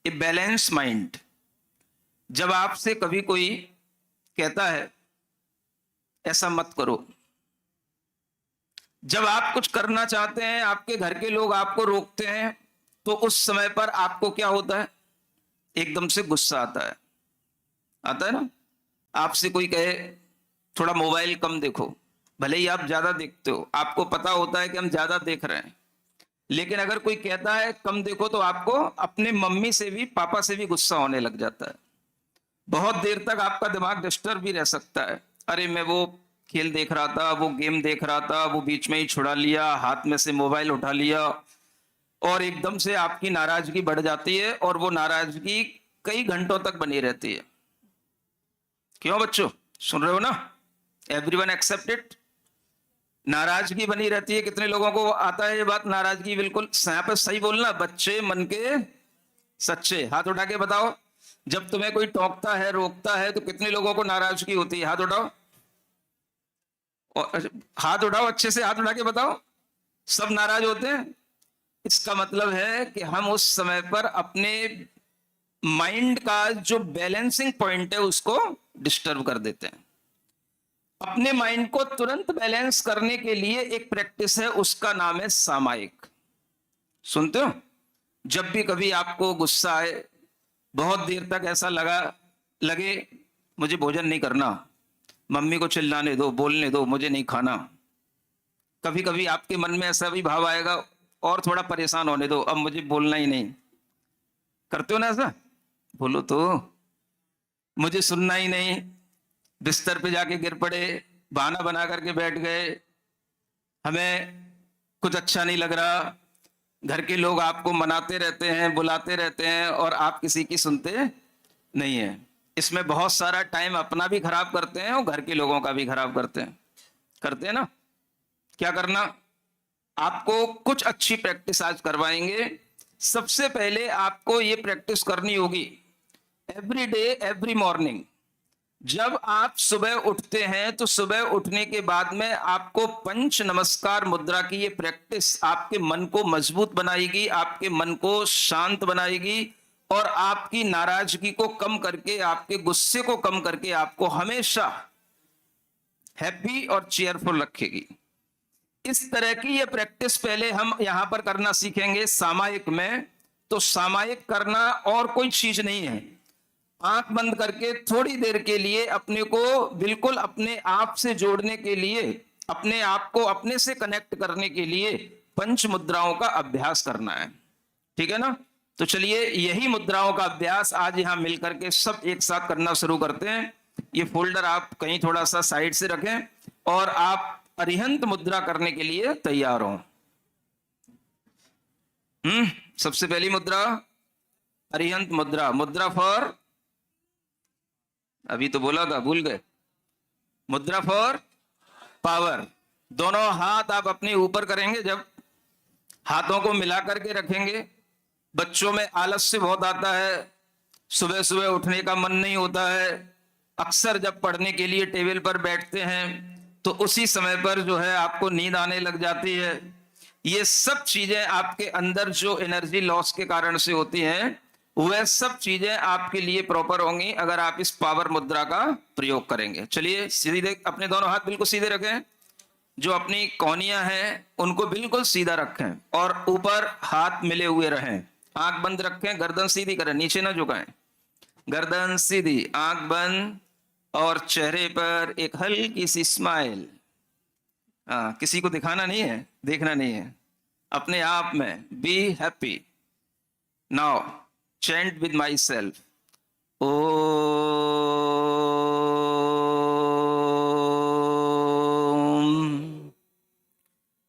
A balance mind. जब आपसे कभी कोई कहता है ऐसा मत करो, जब आप कुछ करना चाहते हैं, आपके घर के लोग आपको रोकते हैं, तो उस समय पर आपको क्या होता है? एकदम से गुस्सा आता है ना? आपसे कोई कहे थोड़ा मोबाइल कम देखो, भले ही आप ज्यादा देखते हो, आपको पता होता है कि हम ज्यादा देख रहे हैं, लेकिन अगर कोई कहता है कम देखो तो आपको अपने मम्मी से भी, पापा से भी गुस्सा होने लग जाता है। बहुत देर तक आपका दिमाग डिस्टर्ब भी रह सकता है। अरे मैं वो खेल देख रहा था, वो गेम देख रहा था, वो बीच में ही छुड़ा लिया, हाथ में से मोबाइल उठा लिया, और एकदम से आपकी नाराजगी बढ़ जाती है, और वो नाराजगी कई घंटों तक बनी रहती है। क्यों बच्चों, सुन रहे हो ना? Everyone accept it. नाराजगी बनी रहती है। कितने लोगों को आता है ये बात? नाराजगी बिल्कुल यहाँ पे सही बोलना, बच्चे मन के सच्चे, हाथ उठा के बताओ। जब तुम्हें कोई टोकता है, रोकता है, तो कितने लोगों को नाराजगी होती है? हाथ उठाओ, और हाथ उठाओ, अच्छे से हाथ उठा के बताओ। सब नाराज होते हैं। इसका मतलब है कि हम उस समय पर अपने माइंड का जो बैलेंसिंग पॉइंट है उसको डिस्टर्ब कर देते हैं। अपने माइंड को तुरंत बैलेंस करने के लिए एक प्रैक्टिस है, उसका नाम है सामायिक। सुनते हो? जब भी कभी आपको गुस्सा आए, बहुत देर तक ऐसा लगे मुझे भोजन नहीं करना, मम्मी को चिल्लाने दो, बोलने दो, मुझे नहीं खाना। कभी कभी आपके मन में ऐसा भी भाव आएगा, और थोड़ा परेशान होने दो, अब मुझे बोलना ही नहीं। करते हो ना ऐसा? बोलो तो, मुझे सुनना ही नहीं। बिस्तर पे जाके गिर पड़े, बहाना बना करके बैठ गए, हमें कुछ अच्छा नहीं लग रहा। घर के लोग आपको मनाते रहते हैं, बुलाते रहते हैं, और आप किसी की सुनते नहीं है। इसमें बहुत सारा टाइम अपना भी खराब करते हैं और घर के लोगों का भी खराब करते हैं ना? क्या करना? आपको कुछ अच्छी प्रैक्टिस आज करवाएंगे। सबसे पहले आपको ये प्रैक्टिस करनी होगी, एवरी डे एवरी मॉर्निंग। जब आप सुबह उठते हैं तो सुबह उठने के बाद में आपको पंच नमस्कार मुद्रा की ये प्रैक्टिस आपके मन को मजबूत बनाएगी, आपके मन को शांत बनाएगी, और आपकी नाराजगी को कम करके, आपके गुस्से को कम करके आपको हमेशा हैप्पी और चेयरफुल रखेगी। इस तरह की ये प्रैक्टिस पहले हम यहां पर करना सीखेंगे सामायिक में। तो सामायिक करना और कोई चीज नहीं है, आंख बंद करके थोड़ी देर के लिए अपने को बिल्कुल अपने आप से जोड़ने के लिए, अपने आप को अपने से कनेक्ट करने के लिए पंच मुद्राओं का अभ्यास करना है। ठीक है ना? तो चलिए यही मुद्राओं का अभ्यास आज यहां मिलकर के सब एक साथ करना शुरू करते हैं। ये फोल्डर आप कहीं थोड़ा सा साइड से रखें, और आप अरिहंत मुद्रा करने के लिए तैयार हो। सबसे पहली मुद्रा अरिहंत मुद्रा। मुद्रा फॉर, अभी तो बोला था, भूल गए। मुद्रा फॉर पावर। दोनों हाथ आप अपने ऊपर करेंगे। जब हाथों को मिला करके रखेंगे, बच्चों में आलस्य बहुत आता है, सुबह सुबह उठने का मन नहीं होता है। अक्सर जब पढ़ने के लिए टेबल पर बैठते हैं तो उसी समय पर जो है आपको नींद आने लग जाती है। ये सब चीजें आपके अंदर जो एनर्जी लॉस के कारण से होती हैं, वह सब चीजें आपके लिए प्रॉपर होंगी अगर आप इस पावर मुद्रा का प्रयोग करेंगे। चलिए सीधे अपने दोनों हाथ बिल्कुल सीधे रखें, जो अपनी कोहनियां हैं उनको बिल्कुल सीधा रखें, और ऊपर हाथ मिले हुए रहें। आंख बंद रखें, गर्दन सीधी करें, नीचे ना झुकाएं। गर्दन सीधी, आंख बंद, और चेहरे पर एक हल्की सी स्माइल। किसी को दिखाना नहीं है, देखना नहीं है, अपने आप में be happy. Now chant with my self. ओ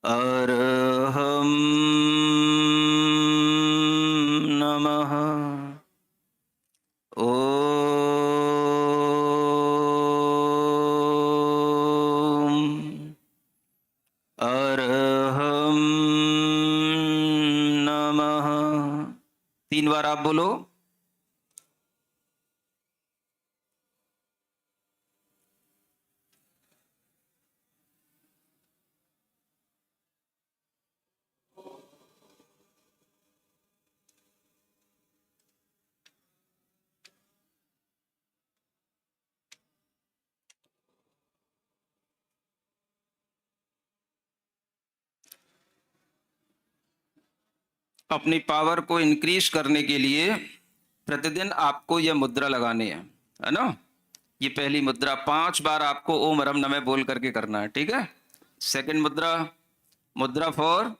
अरहम नमः। ओ अरहम नमः। 3 बार आप बोलो। अपनी पावर को इंक्रीज करने के लिए प्रतिदिन आपको यह मुद्रा लगानी है ना। ये पहली मुद्रा 5 बार आपको ओम रम नमः बोल करके करना है, ठीक है। सेकंड मुद्रा, मुद्रा फॉर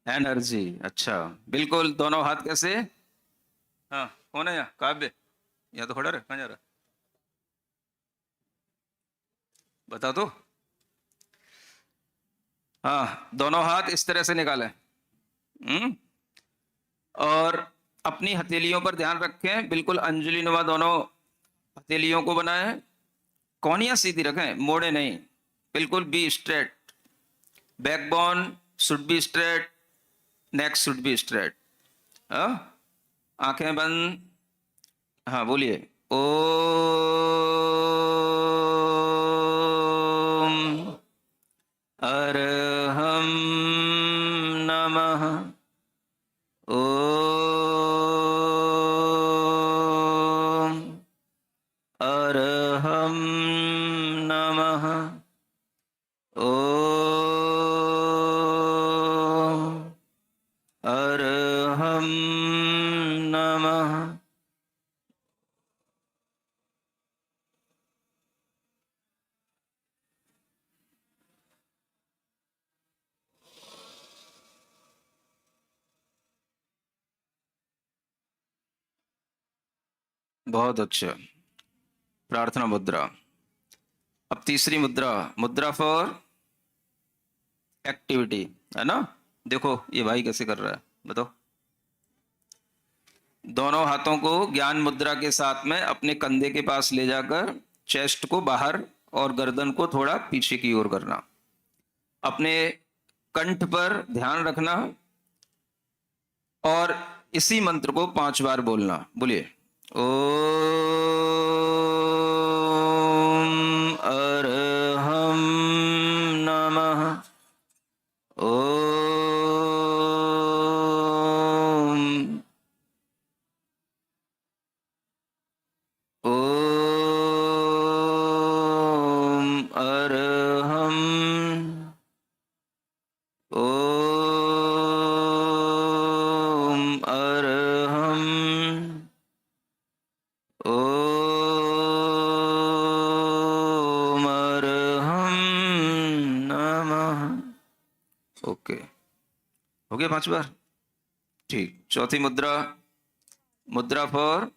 एनर्जी। अच्छा, बिल्कुल। दोनों हाथ कैसे? हाँ, कौन है यहाँ? काव्य यहाँ तो खड़ा रहे, कहाँ जा रहा? बता तो। हाँ, दोनों हाथ इस तरह से निकालें। और अपनी हथेलियों पर ध्यान रखें, बिल्कुल अंजलि नुमा दोनों हथेलियों को बनाएं। कोहनियां सीधी रखें, मोड़े नहीं, बिल्कुल be straight. Backbone should be straight, neck should be straight. हाँ, आंखें बंद। हाँ, बोलिए। ओम अरहम नमः। ओम अरहम नमः। ओम अरहम नमः। बहुत अच्छा। प्रार्थना मुद्रा। अब तीसरी मुद्रा, मुद्रा फॉर एक्टिविटी, है ना। देखो ये भाई कैसे कर रहा है, बताओ। दोनों हाथों को ज्ञान मुद्रा के साथ में अपने कंधे के पास ले जाकर चेस्ट को बाहर और गर्दन को थोड़ा पीछे की ओर करना। अपने कंठ पर ध्यान रखना और इसी मंत्र को 5 बार बोलना। बोलिए। ओम अरहम नमः। ओम ओम अरहम। ओम अरहम। ओम अरहम नमः। ओके, हो गया 5 बार। ठीक। चौथी मुद्रा, मुद्रा फॉर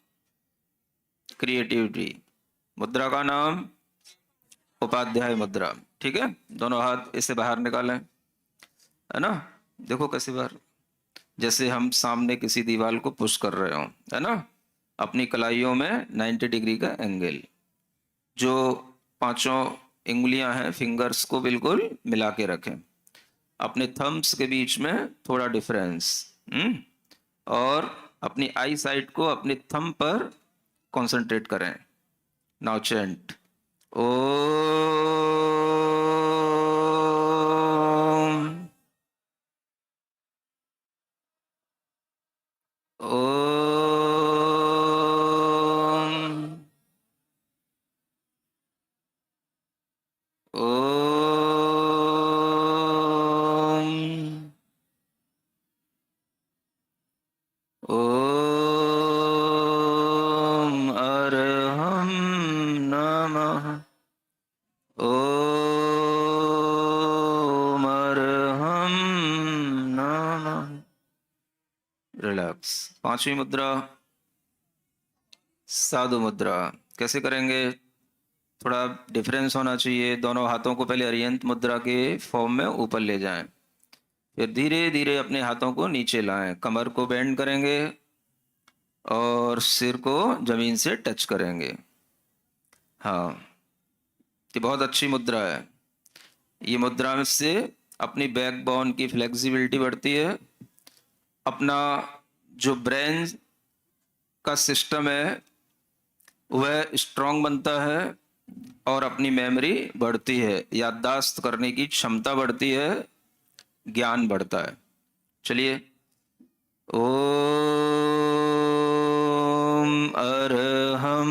क्रिएटिविटी। मुद्रा का नाम उपाध्याय मुद्रा, ठीक है। दोनों हाथ इसे बाहर निकालें, है ना। देखो कैसे बाहर, जैसे हम सामने किसी दीवार को पुश कर रहे हो, है ना। अपनी कलाइयों में 90 डिग्री का एंगल। जो 5 उंगलियां हैं, फिंगर्स को बिल्कुल मिला के रखें। अपने थम्स के बीच में थोड़ा डिफरेंस। और अपनी आई साइट को अपने थंब पर कंसंट्रेट करें। नाउ चैंट ओम। ओम। ओम। ओम अरहम नमः। ओम अरहम नमः। रिलैक्स। 5वीं मुद्रा, साधु मुद्रा। कैसे करेंगे? थोड़ा डिफरेंस होना चाहिए। दोनों हाथों को पहले अरिहंत मुद्रा के फॉर्म में ऊपर ले जाएं, फिर धीरे धीरे अपने हाथों को नीचे लाएं। कमर को बेंड करेंगे और सिर को जमीन से टच करेंगे। हाँ, ये बहुत अच्छी मुद्रा है। ये मुद्रा में से अपनी बैकबोन की फ्लेक्सिबिलिटी बढ़ती है, अपना जो ब्रेन का सिस्टम है वह स्ट्रांग बनता है और अपनी मेमोरी बढ़ती है, याददाश्त करने की क्षमता बढ़ती है, ज्ञान बढ़ता है। चलिए। ओम अरहम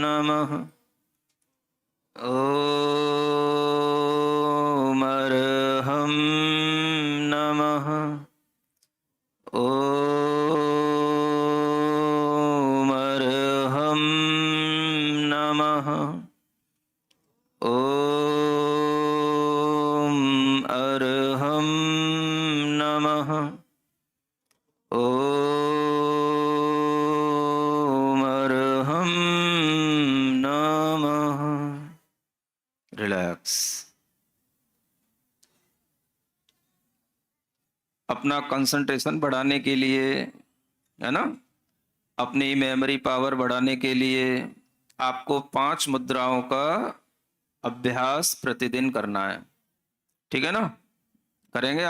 नमः। ओम अरहम नमः। ओम अर्हं नमः। रिलैक्स। अपना कंसंट्रेशन बढ़ाने के लिए, है ना, अपनी मेमोरी पावर बढ़ाने के लिए आपको 5 मुद्राओं का अभ्यास प्रतिदिन करना है। ठीक है ना, करेंगे?